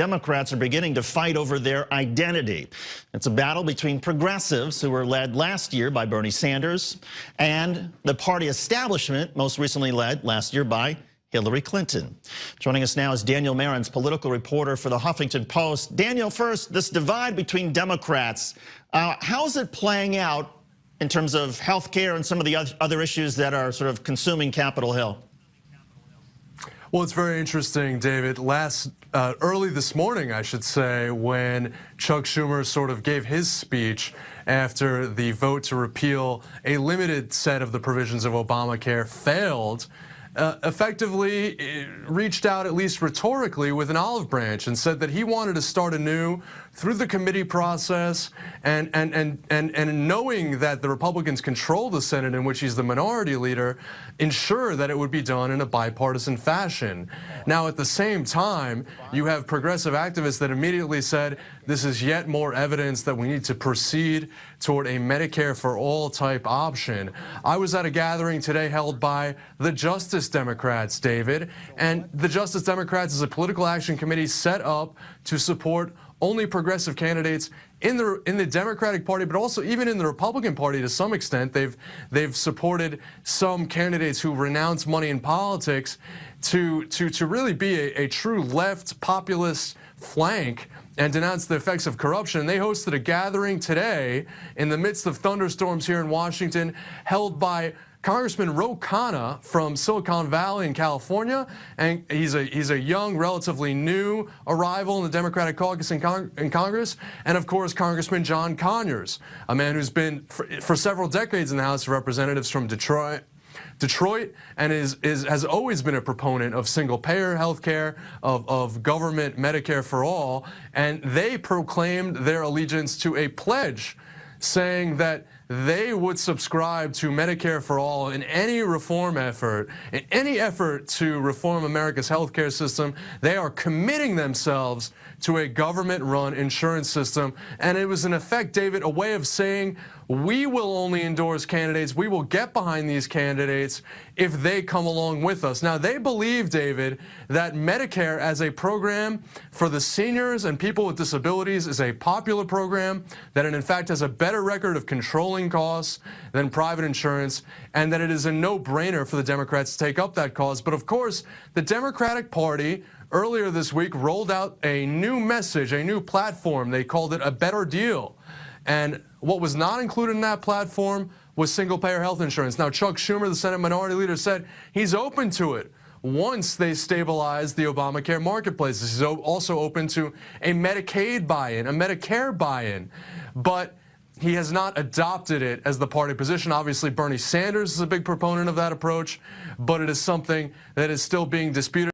Democrats are beginning to fight over their identity. It's a battle between progressives, who were led last year by Bernie Sanders, and the party establishment, most recently led last year by Hillary Clinton. Joining us now is Daniel Marans, political reporter for the Huffington Post. Daniel, first, this divide between Democrats, how is it playing out in terms of health care and some of the other issues that are sort of consuming Capitol Hill? Well, it's very interesting, David. Early this morning, I should say, when Chuck Schumer sort of gave his speech after the vote to repeal a limited set of the provisions of Obamacare failed, effectively reached out, at least rhetorically, with an olive branch and said that he wanted to start anew through the committee process and knowing that the Republicans control the Senate, in which he's the minority leader, ensure that it would be done in a bipartisan fashion. Now, at the same time, you have progressive activists that immediately said this is yet more evidence that we need to proceed toward a Medicare for all type option. I was at a gathering today held by the Justice Democrats, David, and the Justice Democrats is a political action committee set up to support only progressive candidates in the Democratic Party, but also even in the Republican Party to some extent. They've supported some candidates who renounce money in politics to really be a true left populist flank and denounce the effects of corruption. They hosted a gathering today in the midst of thunderstorms here in Washington, held by Congressman Ro Khanna from Silicon Valley in California, and he's a young, relatively new arrival in the Democratic caucus in Congress, and of course Congressman John Conyers, a man who's been for several decades in the House of Representatives from Detroit, and has always been a proponent of single-payer health care, of government Medicare for all, and they proclaimed their allegiance to a pledge saying that they would subscribe to Medicare for all in any reform effort, in any effort to reform America's healthcare system. They are committing themselves to a government-run insurance system. And it was, in effect, David, a way of saying, we will only endorse candidates, we will get behind these candidates if they come along with us. Now, they believe, David, that Medicare as a program for the seniors and people with disabilities is a popular program, that it in fact has a better record of controlling costs than private insurance, and that it is a no-brainer for the Democrats to take up that cause. But of course, the Democratic Party earlier this week rolled out a new message, a new platform. They called it a better deal. And what was not included in that platform was single-payer health insurance. Now, Chuck Schumer, the Senate Minority Leader, said he's open to it once they stabilize the Obamacare marketplace. He's also open to a Medicaid buy-in, a Medicare buy-in. But he has not adopted it as the party position. Obviously, Bernie Sanders is a big proponent of that approach, but it is something that is still being disputed.